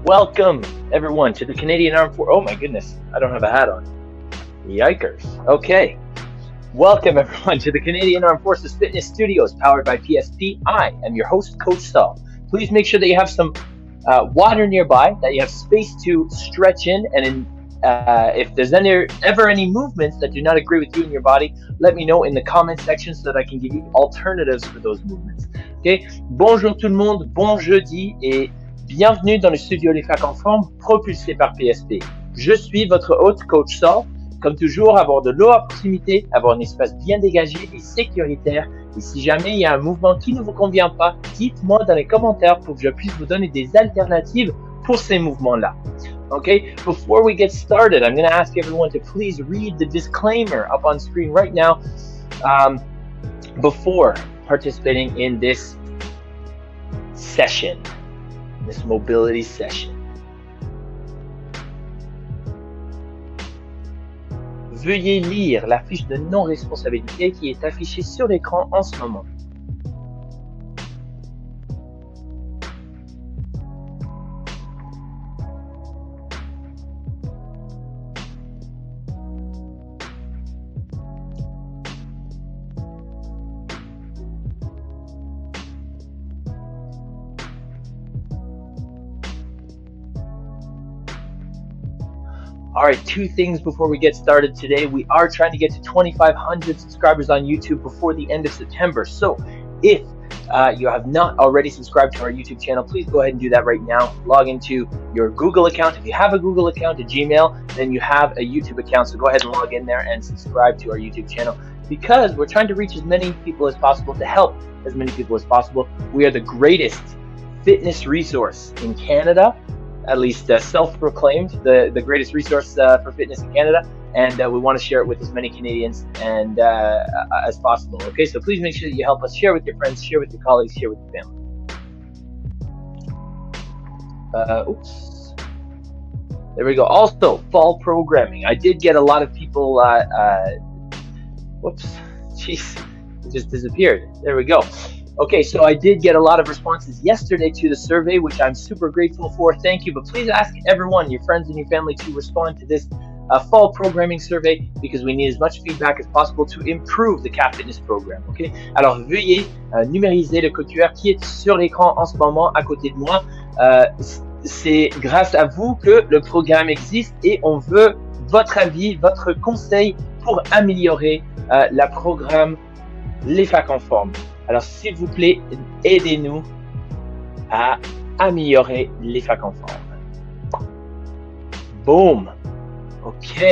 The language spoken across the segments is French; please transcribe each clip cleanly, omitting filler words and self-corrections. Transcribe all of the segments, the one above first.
Welcome, everyone, to the Canadian Armed Forces. Oh my goodness, I don't have a hat on. Yikers. Okay. Welcome, everyone, to the Canadian Armed Forces Fitness Studios, powered by PSP. I am your host, Coach Saul. Please make sure that you have some water nearby, that you have space to stretch in, and if there's ever any movements that do not agree with you in your body, let me know in the comment section so that I can give you alternatives for those movements. Okay. Bonjour tout le monde, bon jeudi et bienvenue dans le studio Les Facs en forme propulsé par PSP. Je suis votre hôte, Coach Saul. Comme toujours, avoir de l'eau à proximité, avoir un espace bien dégagé et sécuritaire. Et si jamais il y a un mouvement qui ne vous convient pas, dites-moi dans les commentaires pour que je puisse vous donner des alternatives pour ces mouvements-là. Okay, before we get started, I'm going to ask everyone to please read the disclaimer up on screen right now before participating in this session, this mobility session. Veuillez lire la fiche de non-responsabilité qui est affichée sur l'écran en ce moment. All right, two things before we get started today. We are trying to get to 2,500 subscribers on YouTube before the end of September. So if you have not already subscribed to our YouTube channel, please go ahead and do that right now. Log into your Google account. If you have a Google account, a Gmail, then you have a YouTube account. So go ahead and log in there and subscribe to our YouTube channel, because we're trying to reach as many people as possible, to help as many people as possible. We are the greatest fitness resource in Canada. At least self-proclaimed the greatest resource for fitness in Canada, and we want to share it with as many Canadians and as possible. Okay, so please make sure that you help us share with your friends, share with your colleagues, share with your family. Oops. There we go. Also, fall programming. I did get a lot of people. Whoops. Jeez, it just disappeared. There we go. Okay, so I did get a lot of responses yesterday to the survey, which I'm super grateful for. Thank you. But please ask everyone, your friends and your family, to respond to this fall programming survey, because we need as much feedback as possible to improve the CAF Fitness program. Okay? Alors, veuillez numériser le code QR qui est sur l'écran en ce moment à côté de moi. C'est grâce à vous que le programme existe et on veut votre avis, votre conseil pour améliorer le programme Les Facs en forme. Alors, s'il vous plaît, aidez-nous à améliorer les facs en forme. Boom. OK.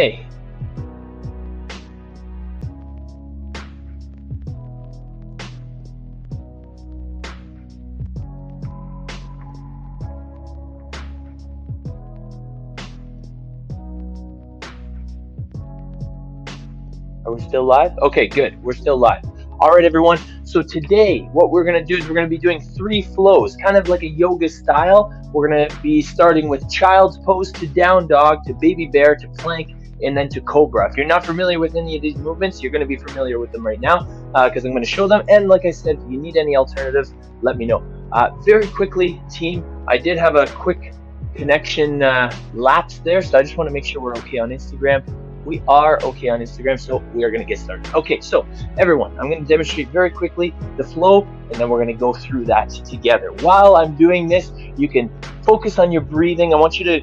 Are we still live? Okay, good. We're still live. All right, everyone. So today, what we're going to do is we're going to be doing 3 flows, kind of like a yoga style. We're going to be starting with child's pose to down dog to baby bear to plank and then to cobra. If you're not familiar with any of these movements, you're going to be familiar with them right now, because I'm going to show them. And like I said, if you need any alternatives, let me know. Very quickly, team, I did have a quick connection lapse there, so I just want to make sure we're okay on Instagram. We are okay on Instagram, so we are going to get started. Okay, so everyone, I'm going to demonstrate very quickly the flow, and then we're going to go through that together. While I'm doing this, you can focus on your breathing. I want you to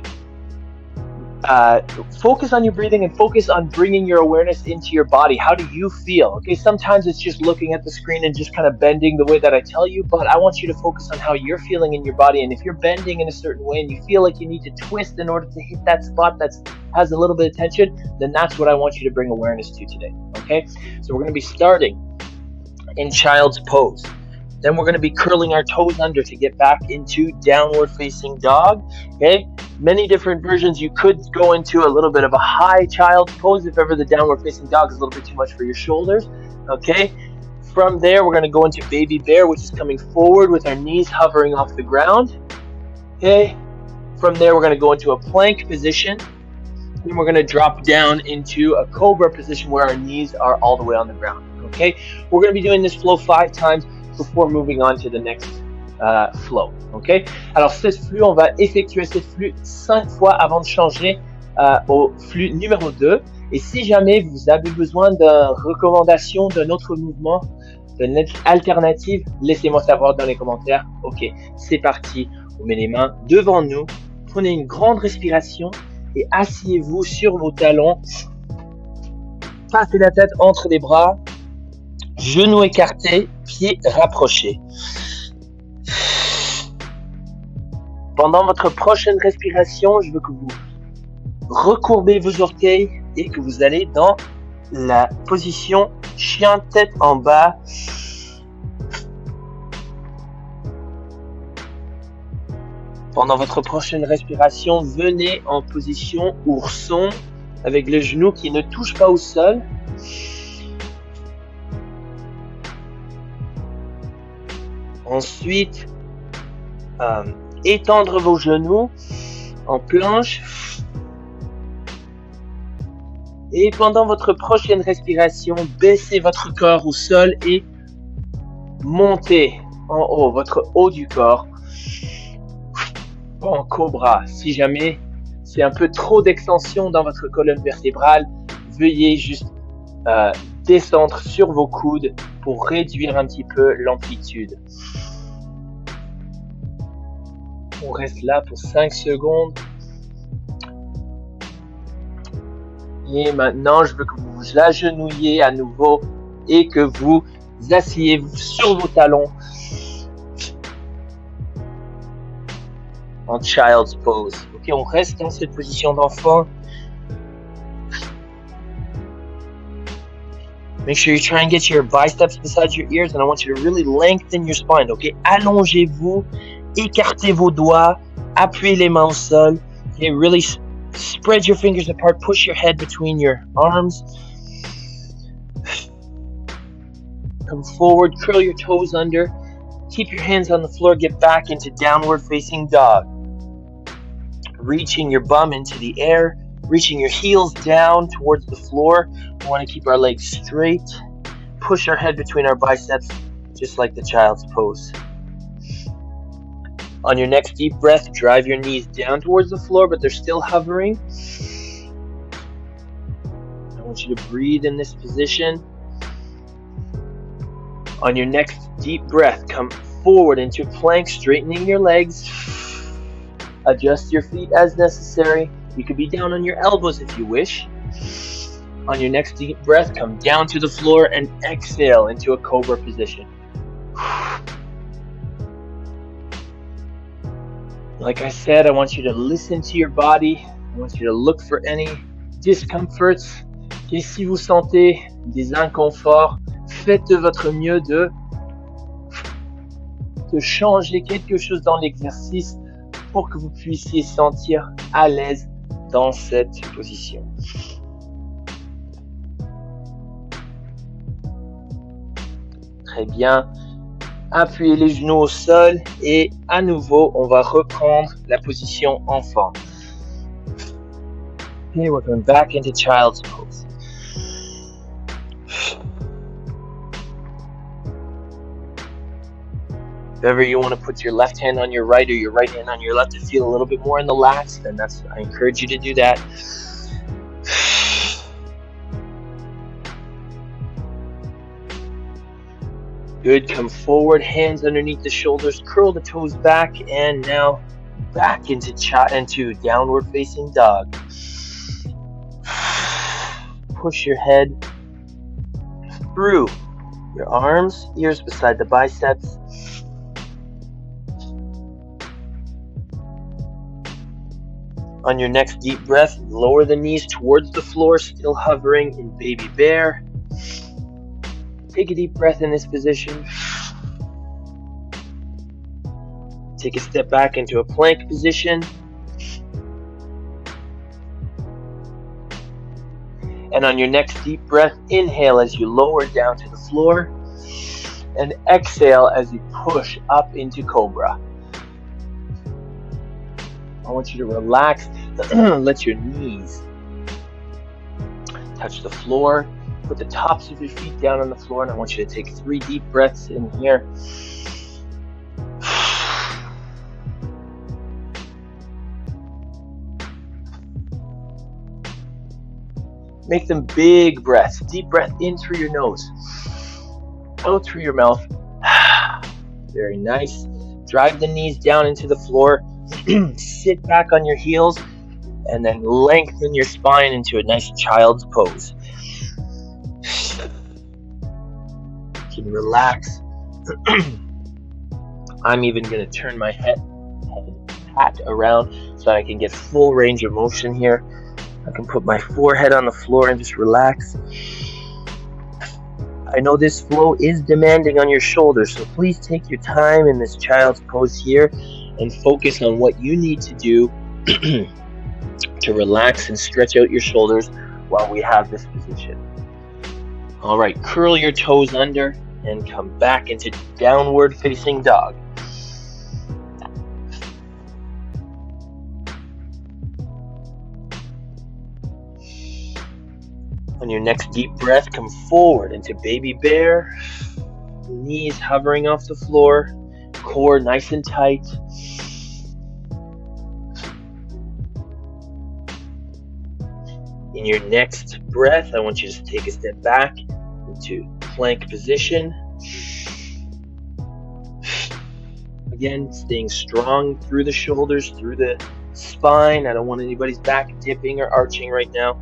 focus on your breathing and focus on bringing your awareness into your body. How do you feel? Okay, sometimes it's just looking at the screen and just kind of bending the way that I tell you, but I want you to focus on how you're feeling in your body. And if you're bending in a certain way and you feel like you need to twist in order to hit that spot that has a little bit of tension, then that's what I want you to bring awareness to today. Okay, so we're going to be starting in child's pose. Then we're going to be curling our toes under to get back into downward facing dog. Okay, many different versions. You could go into a little bit of a high child's pose if ever the downward facing dog is a little bit too much for your shoulders. Okay, from there we're going to go into baby bear, which is coming forward with our knees hovering off the ground. Okay, from there we're going to go into a plank position. Then we're going to drop down into a cobra position where our knees are all the way on the ground. Okay, we're going to be doing this flow 5 times before moving on to the next flow. Ok? Alors, ce flux, on va effectuer ce flux 5 fois avant de changer au flux numéro 2. Et si jamais vous avez besoin d'une recommandation d'un autre mouvement, d'une alternative, laissez-moi savoir dans les commentaires. Ok, c'est parti. Vous mettez les mains devant nous, prenez une grande respiration et asseyez-vous sur vos talons. Passez la tête entre les bras, genoux écartés, pieds rapprochés. Pendant votre prochaine respiration, je veux que vous recourbez vos orteils et que vous allez dans la position chien tête en bas. Pendant votre prochaine respiration, venez en position ourson avec le genou qui ne touche pas au sol. Ensuite, étendre vos genoux en planche. Et pendant votre prochaine respiration, baissez votre corps au sol et montez en haut, votre haut du corps. En cobra. Si jamais c'est un peu trop d'extension dans votre colonne vertébrale, veuillez juste descendre sur vos coudes pour réduire un petit peu l'amplitude. On reste là pour 5 secondes. Et maintenant, je veux que vous vous agenouillez à nouveau et que vous asseyez sur vos talons en child's pose. Ok, on reste dans cette position d'enfant. Make sure you try and get your biceps beside your ears, and I want you to really lengthen your spine. Ok, allongez-vous, écartez vos doigts, appuyez les mains au sol. Okay, really spread your fingers apart, push your head between your arms. Come forward, curl your toes under. Keep your hands on the floor, get back into downward facing dog. Reaching your bum into the air, reaching your heels down towards the floor. We want to keep our legs straight. Push our head between our biceps, just like the child's pose. On your next deep breath, drive your knees down towards the floor, but they're still hovering. I want you to breathe in this position. On your next deep breath, come forward into plank, straightening your legs. Adjust your feet as necessary. You could be down on your elbows if you wish. On your next deep breath, come down to the floor and exhale into a cobra position. Like I said, I want you to listen to your body. I want you to look for any discomforts. Et si vous sentez des inconforts, faites de votre mieux de changer quelque chose dans l'exercice pour que vous puissiez sentir à l'aise dans cette position. Très bien. Appuyez les genoux au sol et à nouveau, on va reprendre la position enfant. Okay, we're going back into child's pose. If ever you want to put your left hand on your right or your right hand on your left to feel a little bit more in the lats, then I encourage you to do that. Good, come forward, hands underneath the shoulders, curl the toes back, and now back into downward facing dog. Push your head through your arms, ears beside the biceps. On your next deep breath, lower the knees towards the floor, still hovering in baby bear. Take a deep breath in this position. Take a step back into a plank position. And on your next deep breath, inhale as you lower down to the floor. And exhale as you push up into cobra. I want you to relax, let your knees touch the floor. Put the tops of your feet down on the floor, and I want you to take 3 deep breaths in here. Make them big breaths. Deep breath in through your nose, out through your mouth. Very nice. Drive the knees down into the floor. Sit back on your heels and then lengthen your spine into a nice child's pose. You can relax. I'm even going to turn my head hat around so I can get full range of motion here. I can put my forehead on the floor and just relax. I know this flow is demanding on your shoulders, so please take your time in this child's pose here and focus on what you need to do to relax and stretch out your shoulders while we have this position. All right, curl your toes under and come back into downward facing dog. On your next deep breath, come forward into baby bear. Knees hovering off the floor, core nice and tight. In your next breath, I want you to take a step back into plank position. Again, staying strong through the shoulders, through the spine. I don't want anybody's back dipping or arching right now.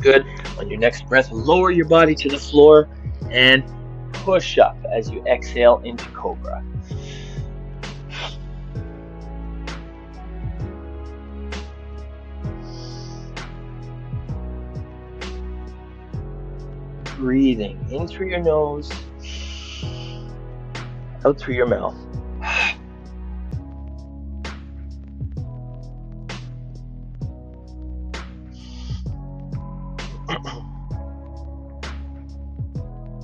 Good. On your next breath, lower your body to the floor and push up as you exhale into cobra. Breathing in through your nose, out through your mouth.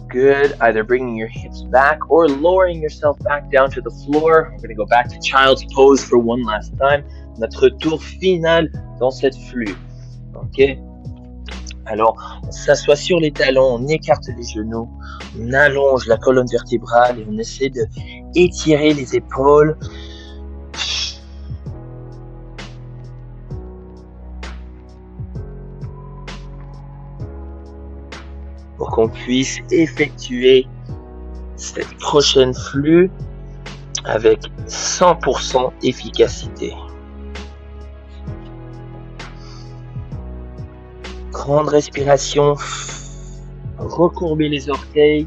Good. Either bringing your hips back or lowering yourself back down to the floor. We're going to go back to child's pose for one last time. Notre tour final dans cette flux. Ok? Alors, on s'assoit sur les talons, on écarte les genoux, on allonge la colonne vertébrale et on essaie de étirer les épaules. Pour qu'on puisse effectuer cette prochaine flux avec 100% efficacité. Grande respiration, recourber les orteils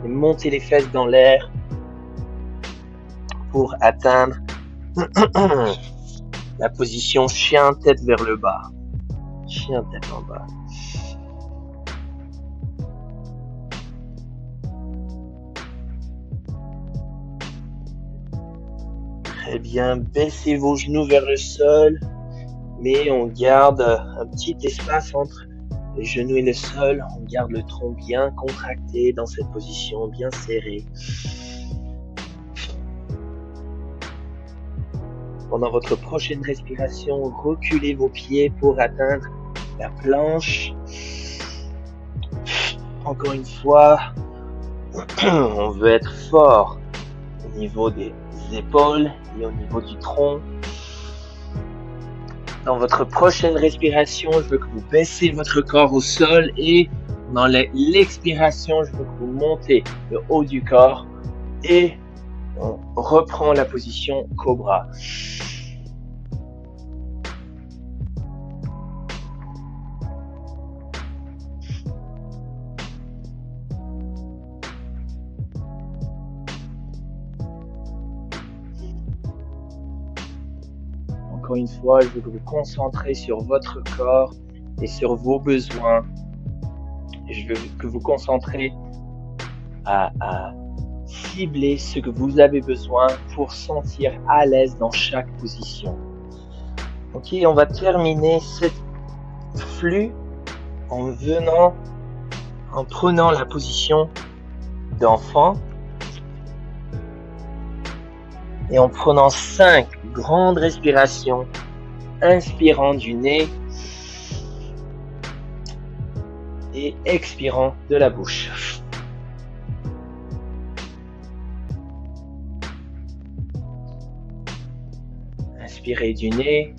et monter les fesses dans l'air pour atteindre la position chien tête vers le bas. Chien tête en bas. Très bien, baissez vos genoux vers le sol, mais on garde un petit espace entre les genoux et le sol. On garde le tronc bien contracté dans cette position, bien serré. Pendant votre prochaine respiration, reculez vos pieds pour atteindre la planche. Encore une fois, on veut être fort au niveau des épaules et au niveau du tronc. Dans votre prochaine respiration, je veux que vous baissez votre corps au sol et dans l'expiration, je veux que vous montez le haut du corps et on reprend la position cobra. Encore une fois, je veux que vous concentrez sur votre corps et sur vos besoins. Je veux que vous concentrez à cibler ce que vous avez besoin pour sentir à l'aise dans chaque position. Ok, on va terminer cette flux en prenant la position d'enfant et en prenant 5 grandes respirations, inspirant du nez et expirant de la bouche. Inspirez du nez,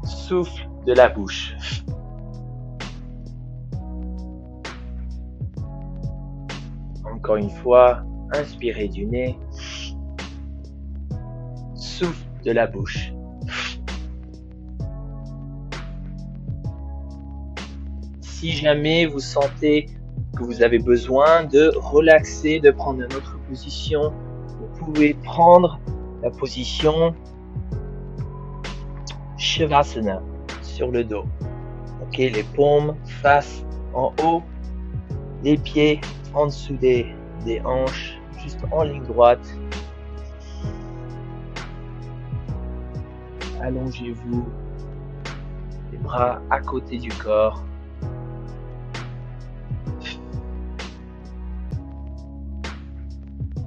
souffle de la bouche. Encore une fois, inspirez du nez. Souffle de la bouche. Si jamais vous sentez que vous avez besoin de relaxer, de prendre une autre position, vous pouvez prendre la position Shavasana sur le dos. Ok, les paumes face en haut, les pieds en dessous des hanches, juste en ligne droite. Allongez-vous, les bras à côté du corps.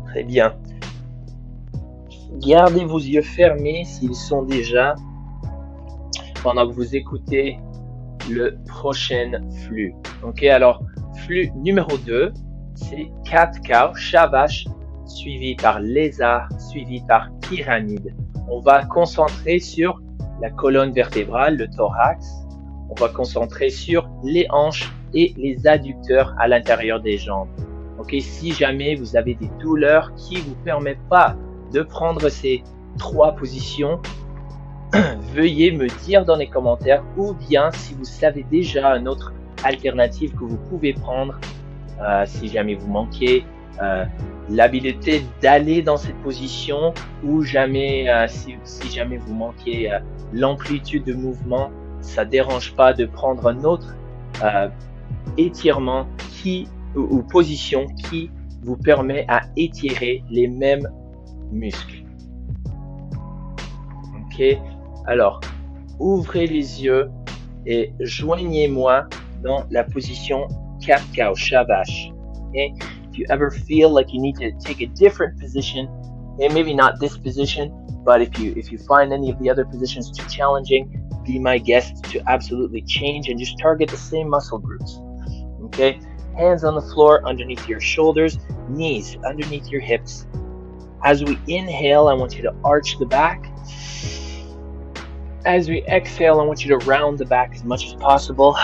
Très bien. Gardez vos yeux fermés s'ils sont déjà pendant que vous écoutez le prochain flux. Ok, alors flux numéro 2, c'est cat-cow, chat-vache, suivi par lézard, suivi par pyramide. On va concentrer sur la colonne vertébrale, le thorax. On va concentrer sur les hanches et les adducteurs à l'intérieur des jambes. Ok, si jamais vous avez des douleurs qui ne vous permettent pas de prendre ces 3 positions, veuillez me dire dans les commentaires, ou bien si vous savez déjà une autre alternative que vous pouvez prendre si jamais vous manquez l'habilité d'aller dans cette position, ou jamais si jamais vous manquez l'amplitude de mouvement, ça dérange pas de prendre un autre étirement ou position qui vous permet à étirer les mêmes muscles. Ok, alors ouvrez les yeux et joignez-moi dans la position cat-cow, chat-vache. Okay? If you ever feel like you need to take a different position, and maybe not this position, but if you find any of the other positions too challenging, be my guest to absolutely change and just target the same muscle groups. Okay? Hands on the floor underneath your shoulders, knees underneath your hips. As we inhale, I want you to arch the back. As we exhale, I want you to round the back as much as possible.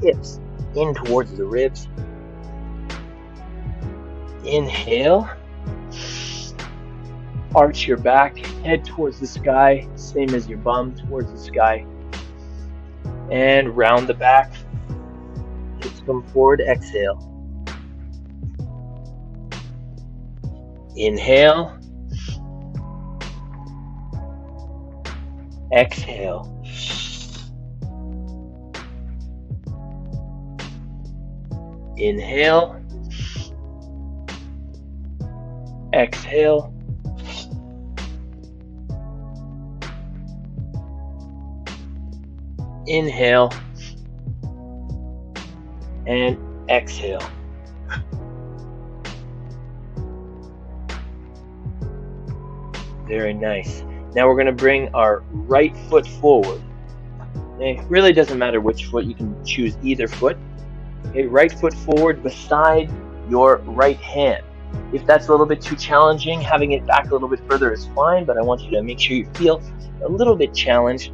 Hips in towards the ribs. Inhale. Arch your back, head towards the sky, same as your bum towards the sky. And round the back. Hips come forward, exhale. Inhale. Exhale. Inhale. Exhale. Inhale. And exhale. Very nice. Now we're going to bring our right foot forward. It really doesn't matter which foot, you can choose either foot. Okay, right foot forward beside your right hand. If that's a little bit too challenging, having it back a little bit further is fine, but I want you to make sure you feel a little bit challenged.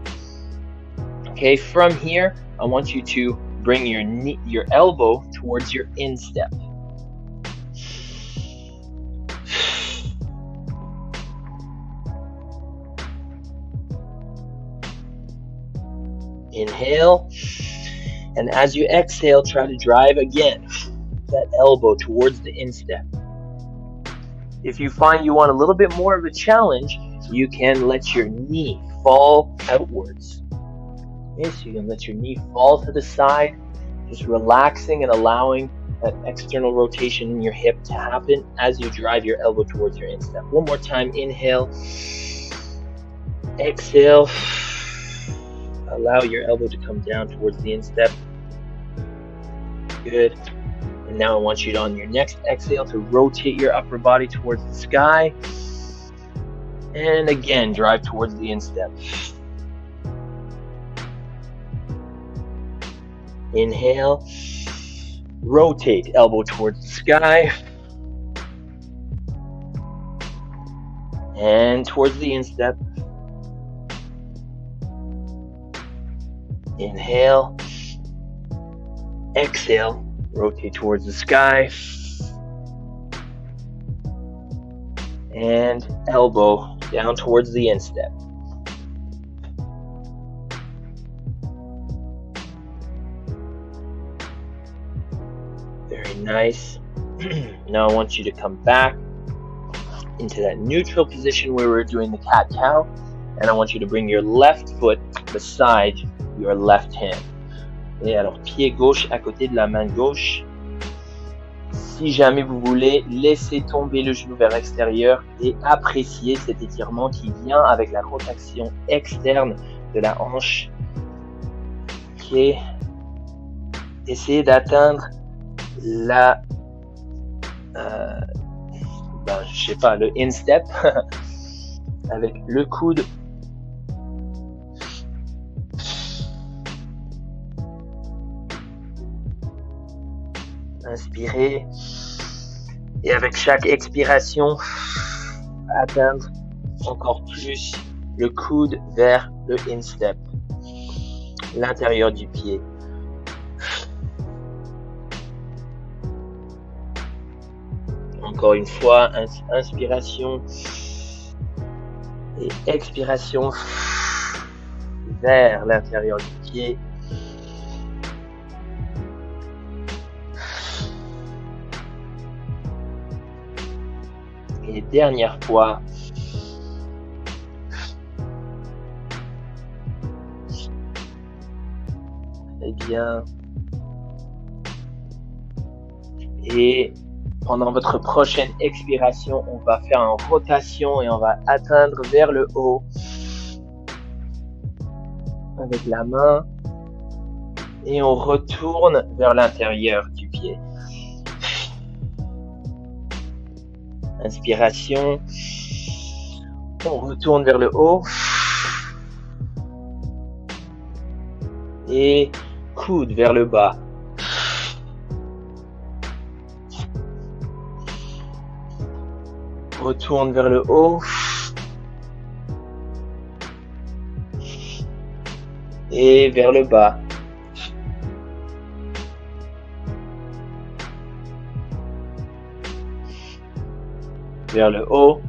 Okay, from here, I want you to bring your elbow towards your instep. Inhale, and as you exhale, try to drive again that elbow towards the instep. If you find you want a little bit more of a challenge, you can let your knee fall outwards. Okay, so you can let your knee fall to the side, just relaxing and allowing that external rotation in your hip to happen as you drive your elbow towards your instep. One more time, inhale, exhale. Allow your elbow to come down towards the instep. Good. And now I want you to, on your next exhale, to rotate your upper body towards the sky. And again, drive towards the instep. Inhale. Rotate, elbow towards the sky. And towards the instep. Inhale. Exhale. Rotate towards the sky. And elbow down towards the instep. Very nice. Now I want you to come back into that neutral position where we're doing the cat-cow. And I want you to bring your left foot beside your left hand. Et alors, pied gauche à côté de la main gauche. Si jamais vous voulez, laissez tomber le genou vers l'extérieur et appréciez cet étirement qui vient avec la rotation externe de la hanche. Ok. Essayez d'atteindre la, je sais pas, le instep avec le coude. Inspirez et avec chaque expiration, atteindre encore plus le coude vers le instep, l'intérieur du pied. Encore une fois, inspiration et expiration vers l'intérieur du pied. Et dernière fois. Très bien. Et pendant votre prochaine expiration, on va faire une rotation et on va atteindre vers le haut avec la main et on retourne vers l'intérieur du pied. Inspiration, on retourne vers le haut et coude vers le bas. Retourne vers le haut et vers le bas. Vers le haut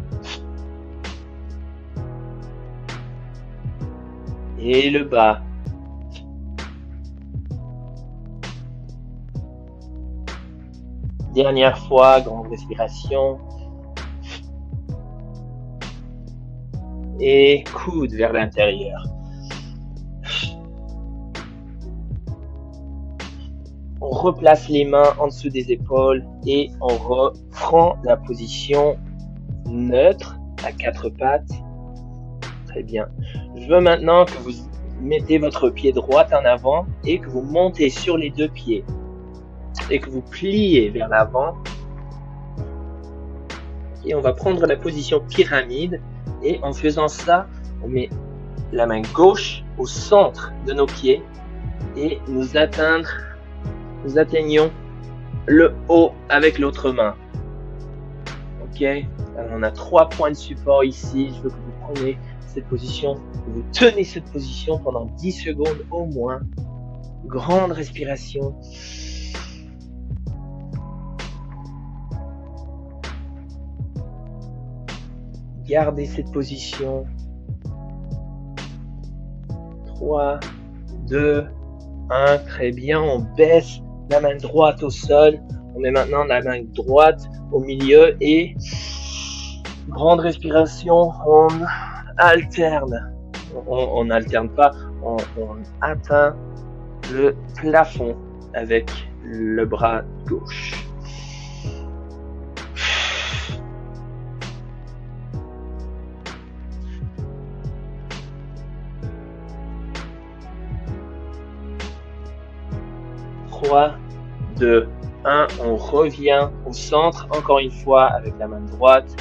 et le bas. Dernière fois, grande respiration. Et coude vers l'intérieur. On replace les mains en dessous des épaules et on reprend la position neutre à quatre pattes. Très bien. Je veux maintenant que vous mettez votre pied droit en avant et que vous montez sur les deux pieds et que vous pliez vers l'avant. Et on va prendre la position pyramide et en faisant ça, on met la main gauche au centre de nos pieds et nous atteignons le haut avec l'autre main. Ok, alors on a 3 points de support ici. Je veux que vous preniez cette position, que vous tenez cette position pendant 10 secondes au moins. Grande respiration. Gardez cette position. 3, 2, 1. Très bien, on baisse la main droite au sol. On met maintenant la main droite au milieu et grande respiration, on alterne. On n'alterne pas, on atteint le plafond avec le bras gauche. Trois, 2, 1, on revient au centre, encore une fois avec la main droite.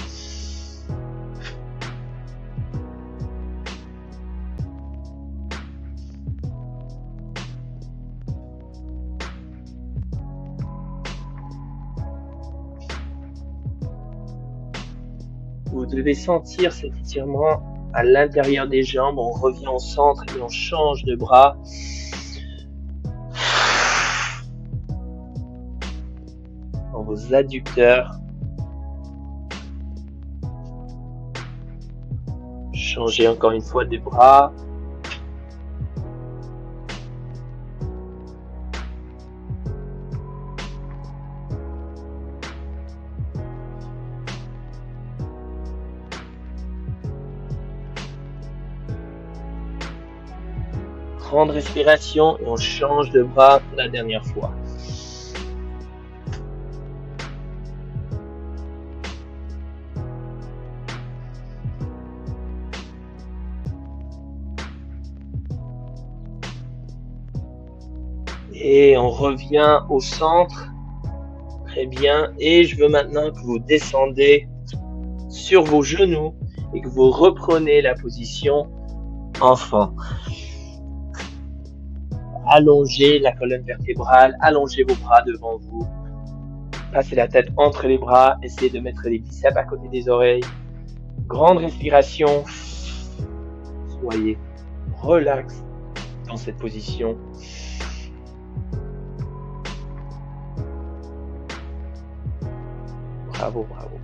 Vous devez sentir cet étirement à l'intérieur des jambes. On revient au centre et on change de bras. vos adducteurs. Changez encore une fois des bras. Grande respiration et on change de bras la dernière fois. Et on revient au centre. Très bien. Et je veux maintenant que vous descendez sur vos genoux et que vous reprenez la position enfant. Allongez la colonne vertébrale, allongez vos bras devant vous. Passez la tête entre les bras, essayez de mettre les biceps à côté des oreilles. Grande respiration. Soyez relax dans cette position. Bravo, bravo.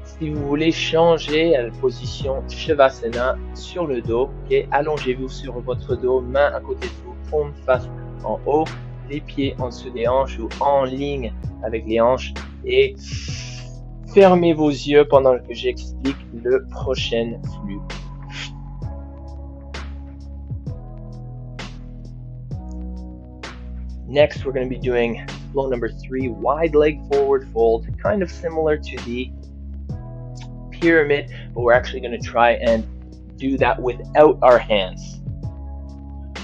Si vous voulez changer à la position Shavasana sur le dos, okay, allongez-vous sur votre dos, main à côté de vous, paume face en haut, les pieds en dessous des hanches ou en ligne avec les hanches et fermez vos yeux pendant que j'explique le prochain flux. Next, we're going to be doing flow number 3, wide leg forward fold, kind of similar to the pyramid, but we're actually going to try and do that without our hands.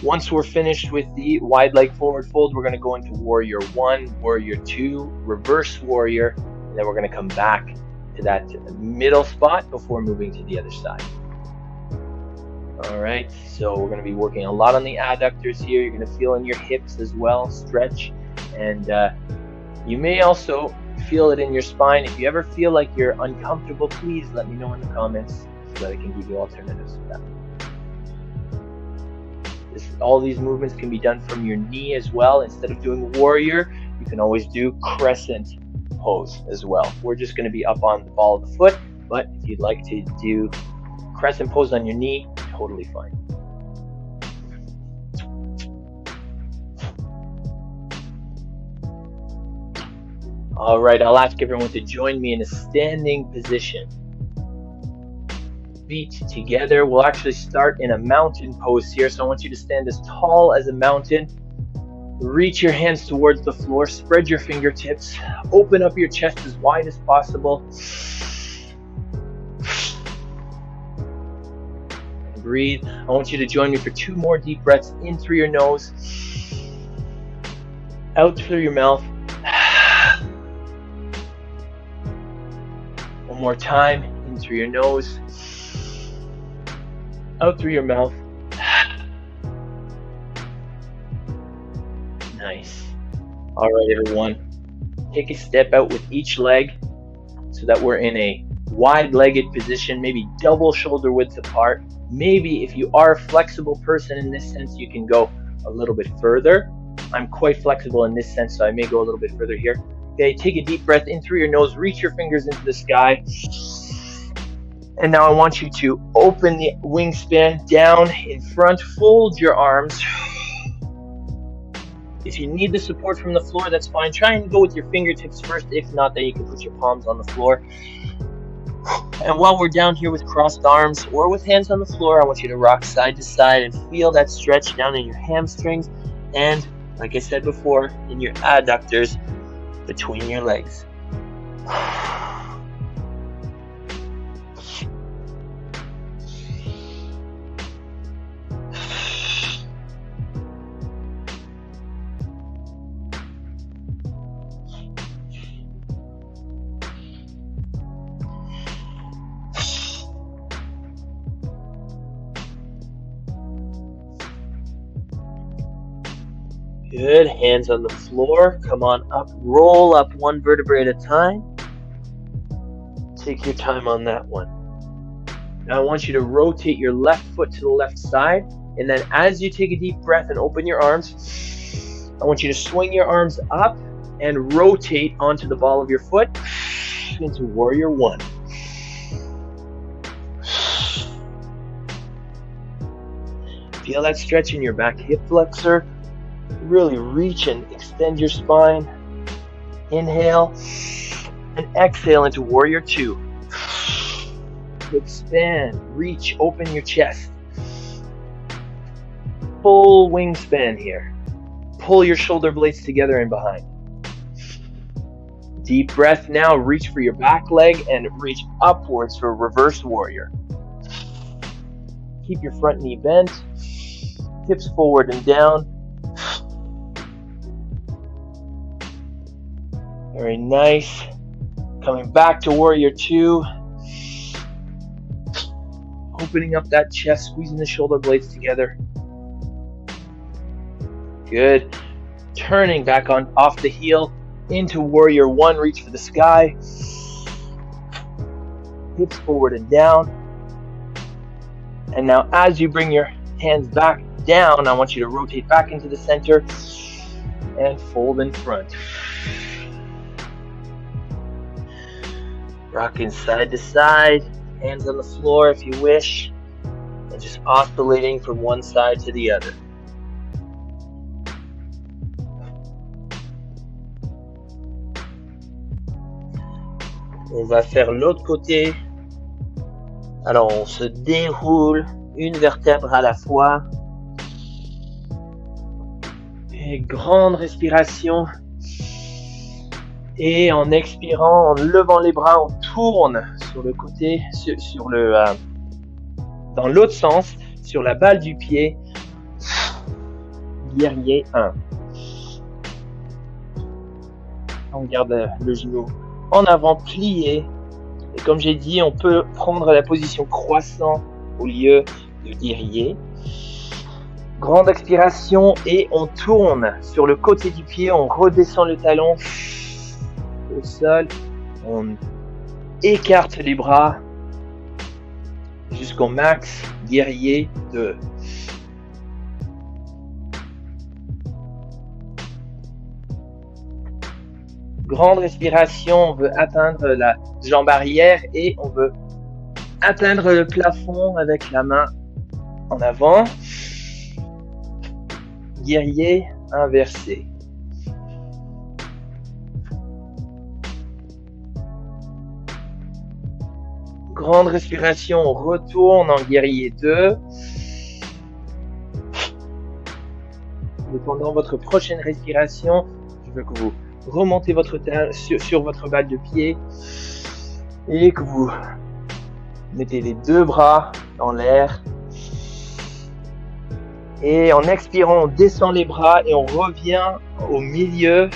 Once we're finished with the wide leg forward fold, we're going to go into warrior 1, warrior 2, reverse warrior, and then we're going to come back to that middle spot before moving to the other side. All right, so we're going to be working a lot on the adductors here. You're going to feel in your hips as well, stretch, and you may also feel it in your spine. If you ever feel like you're uncomfortable, please let me know in the comments so that I can give you alternatives to that. All these movements can be done from your knee as well. Instead of doing warrior, you can always do crescent pose as well. We're just going to be up on the ball of the foot, but if you'd like to do crescent pose on your knee, totally fine. All right, I'll ask everyone to join me in a standing position. Feet together. We'll actually start in a mountain pose here. So I want you to stand as tall as a mountain. Reach your hands towards the floor. Spread your fingertips. Open up your chest as wide as possible. And breathe. I want you to join me for 2 more deep breaths in through your nose, out through your mouth. One more time, in through your nose, out through your mouth. Nice. All right, everyone. Take a step out with each leg so that we're in a wide-legged position, maybe double shoulder widths apart. Maybe if you are a flexible person in this sense, you can go a little bit further. I'm quite flexible in this sense, so I may go a little bit further here. Okay, take a deep breath in through your nose, reach your fingers into the sky. And now I want you to open the wingspan down in front, fold your arms. If you need the support from the floor, that's fine. Try and go with your fingertips first. If not, then you can put your palms on the floor. And while we're down here with crossed arms or with hands on the floor, I want you to rock side to side and feel that stretch down in your hamstrings and, like I said before, in your adductors between your legs. Good, hands on the floor, come on up, roll up 1 vertebrae at a time. Take your time on that one. Now I want you to rotate your left foot to the left side And then as you take a deep breath and open your arms, I want you to swing your arms up and rotate onto the ball of your foot into warrior one. Feel that stretch in your back hip flexor. Really reach and extend your spine. Inhale and exhale into warrior two. Expand, reach, open your chest. Full wingspan here. Pull your shoulder blades together and behind. Deep breath now, reach for your back leg and reach upwards for reverse warrior. Keep your front knee bent, hips forward and down. Very nice. Coming back to warrior two. Opening up that chest, squeezing the shoulder blades together. Good. Turning back on off the heel into warrior one, reach for the sky. Hips forward and down. And now as you bring your hands back down, I want you to rotate back into the center and fold in front. Rocking side to side, hands on the floor if you wish, and just oscillating from one side to the other. On va faire l'autre côté. Alors on se déroule une vertèbre à la fois. Et grande respiration. Et en expirant, en levant les bras, on tourne sur le côté, dans l'autre sens, sur la balle du pied. Guerrier 1. On garde le genou en avant, plié. Et comme j'ai dit, on peut prendre la position croissant au lieu de guerrier. Grande expiration et on tourne sur le côté du pied, on redescend le talon au sol, on écarte les bras jusqu'au max, guerrier 2. Grande respiration, on veut atteindre la jambe arrière et on veut atteindre le plafond avec la main en avant. Guerrier inversé. Grande respiration, on retourne en guerrier 2. Et pendant votre prochaine respiration, je veux que vous remontez votre tête sur votre balle de pied et que vous mettez les deux bras dans l'air. Et en expirant, on descend les bras et on revient au milieu.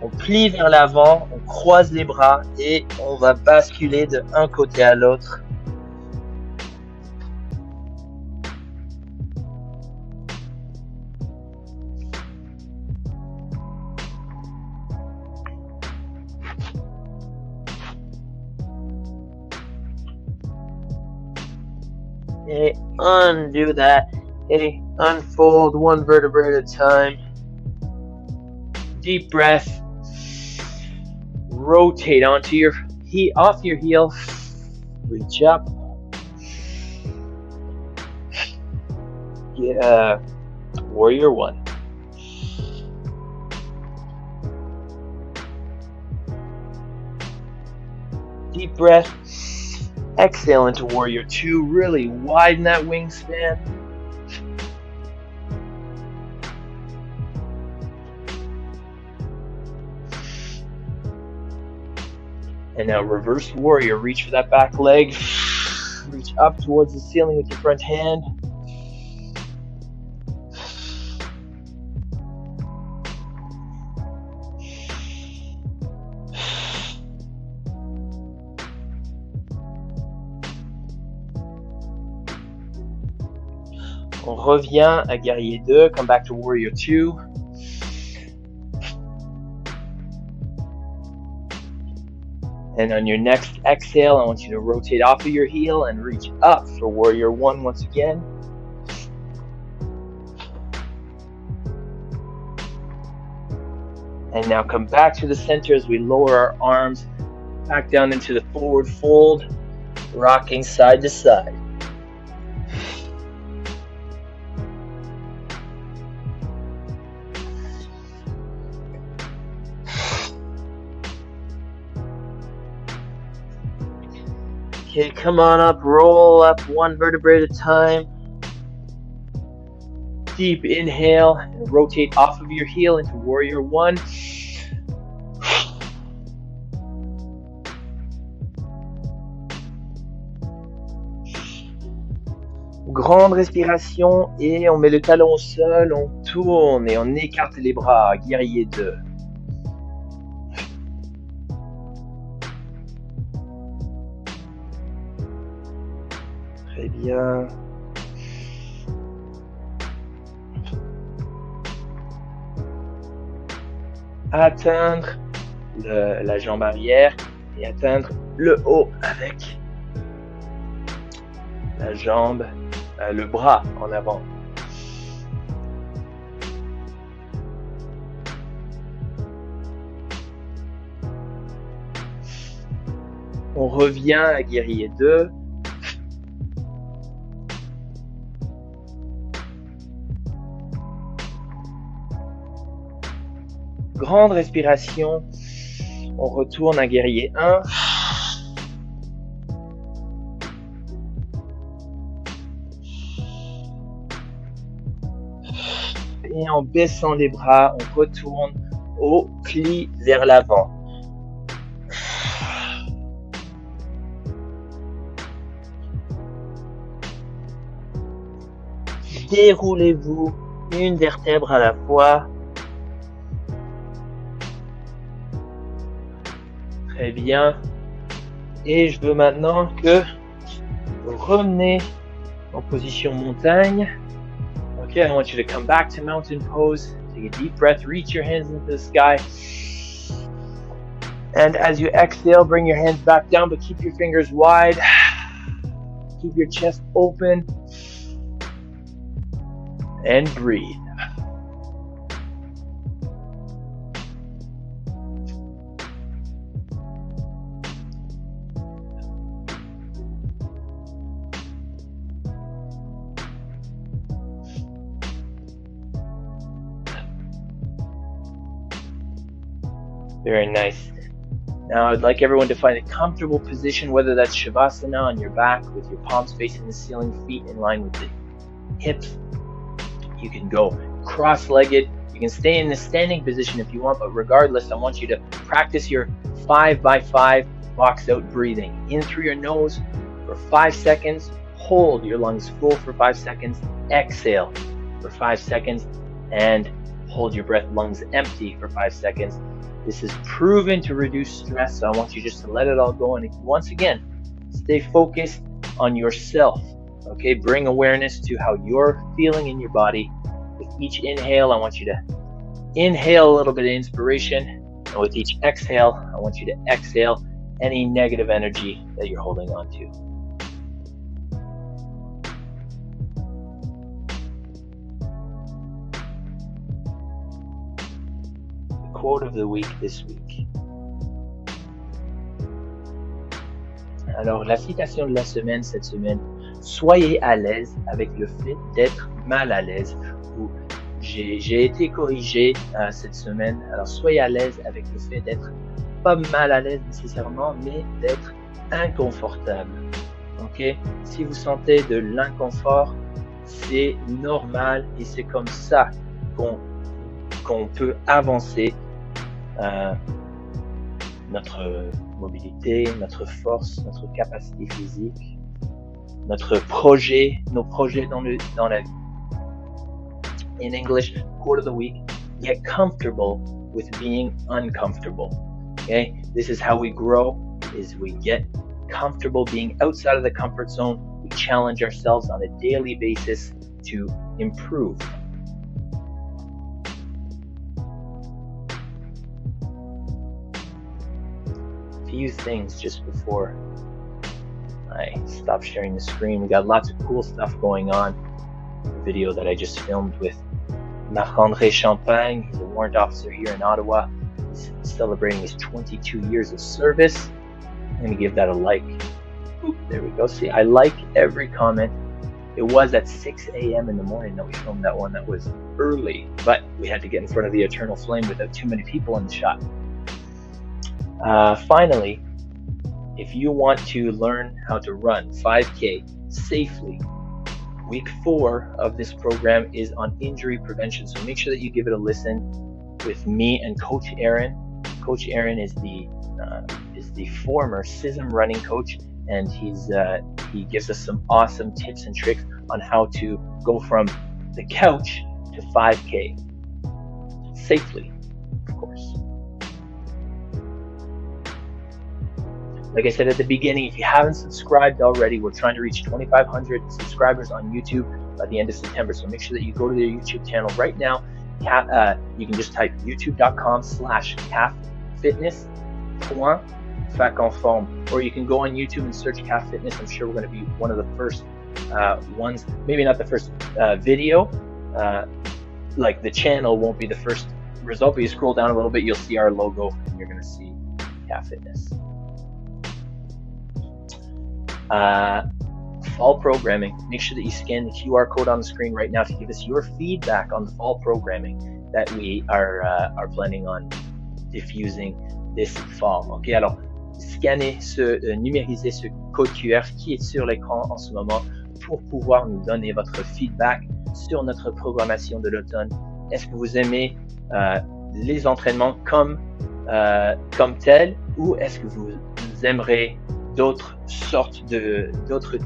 On plie vers l'avant, on croise les bras et on va basculer de un côté à l'autre. Et undo that. Okay, unfold one vertebra at a time. Deep breath. Rotate onto your off your heel. Reach up. Warrior 1. Deep breath. Exhale into warrior 2. Really widen that wingspan. And now reverse warrior. Reach for that back leg. Reach up towards the ceiling with your front hand. On revient à guerrier 2. Come back to warrior 2. And on your next exhale, I want you to rotate off of your heel and reach up for warrior one once again. And now come back to the center as we lower our arms back down into the forward fold, rocking side to side. Okay, come on up, roll up one vertebrae at a time. Deep inhale and rotate off of your heel into warrior one. Grande respiration et on met le talon au sol, on tourne et on écarte les bras, guerrier 2. Très bien. Atteindre la jambe arrière et atteindre le haut avec la jambe, le bras en avant. On revient à guerrier 2. Grande respiration, on retourne à guerrier 1. Et en baissant les bras, on retourne au pli vers l'avant. Déroulez-vous une vertèbre à la fois. Très bien. Et je veux maintenant que vous revenez en position montagne. Okay, I want you to come back to mountain pose. Take a deep breath, reach your hands into the sky. And as you exhale, bring your hands back down, but keep your fingers wide. Keep your chest open. And breathe. Very nice. Now I'd like everyone to find a comfortable position, whether that's Shavasana on your back with your palms facing the ceiling, feet in line with the hips. You can go cross-legged. You can stay in the standing position if you want, but regardless, I want you to practice your 5x5 box out breathing. In through your nose for 5 seconds. Hold your lungs full for 5 seconds. Exhale for 5 seconds. And hold your breath, lungs empty for 5 seconds. This is proven to reduce stress, so I want you just to let it all go. And once again, stay focused on yourself. Okay, bring awareness to how you're feeling in your body. With each inhale, I want you to inhale a little bit of inspiration. And with each exhale, I want you to exhale any negative energy that you're holding on to. The quote of the week this week. Alors, la citation de la semaine cette semaine. Soyez à l'aise avec le fait d'être mal à l'aise. J'ai été corrigé cette semaine. Alors, soyez à l'aise avec le fait d'être pas mal à l'aise nécessairement, mais d'être inconfortable. Ok? Si vous sentez de l'inconfort, c'est normal et c'est comme ça qu'on peut avancer notre mobilité, notre force, notre capacité physique, notre projet, nos projets dans la vie. In English, quote of the week, get comfortable with being uncomfortable. Okay? This is how we grow, is we get comfortable being outside of the comfort zone. We challenge ourselves on a daily basis to improve. few things just before I stop sharing the screen. We got lots of cool stuff going on. The video that I just filmed with Marc-André Champagne. He's a warrant officer here in Ottawa. He's celebrating his 22 years of service. I'm going to give that a like. Oop, there we go. See, I like every comment. It was at 6 a.m. in the morning that we filmed that one. That was early, but we had to get in front of the eternal flame without too many people in the shot. Finally, if you want to learn how to run 5K safely, week 4 of this program is on injury prevention. So make sure that you give it a listen with me and Coach Aaron. Coach Aaron is the former CISM running coach, and he gives us some awesome tips and tricks on how to go from the couch to 5K safely, of course. Like I said at the beginning, if you haven't subscribed already, we're trying to reach 2,500 subscribers on YouTube by the end of September. So make sure that you go to their YouTube channel right now. You can just type youtube.com/cafitness.fac-en-forme, or you can go on YouTube and search CAF Fitness. I'm sure we're going to be one of the first ones, maybe not the first video, like the channel won't be the first result, but you scroll down a little bit, you'll see our logo, and you're going to see CAF Fitness. Fall programming. Make sure that you scan the QR code on the screen right now to give us your feedback on the fall programming that we are planning on diffusing this fall. Ok, alors scannez numérisez ce code QR qui est sur l'écran en ce moment pour pouvoir nous donner votre feedback sur notre programmation de l'automne. Est-ce que vous aimez les entraînements comme tels, ou est-ce que vous aimeriez d'autres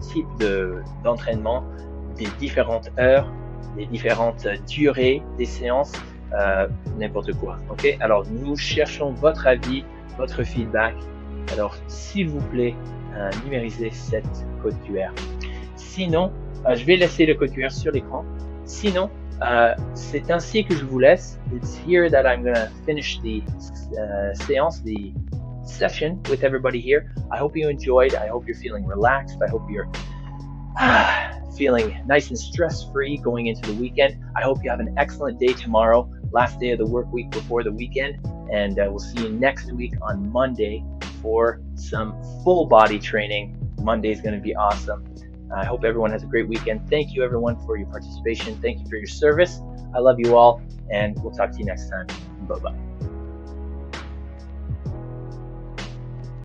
types d'entraînement, des différentes heures, des différentes durées des séances, n'importe quoi. Ok, alors nous cherchons votre avis, votre feedback. Alors s'il vous plaît, numérisez cette code QR. Sinon, je vais laisser le code QR sur l'écran. Sinon, c'est ainsi que je vous laisse. It's here that I'm gonna finish the séance, the session with everybody here. I hope you enjoyed. I hope you're feeling relaxed. I hope you're feeling nice and stress-free going into the weekend. I hope you have an excellent day tomorrow, last day of the work week before the weekend, and we'll see you next week on Monday for some full body training. Monday is going to be awesome. I hope everyone has a great weekend. Thank you everyone for your participation. Thank you for your service. I love you all, and we'll talk to you next time. Bye-bye.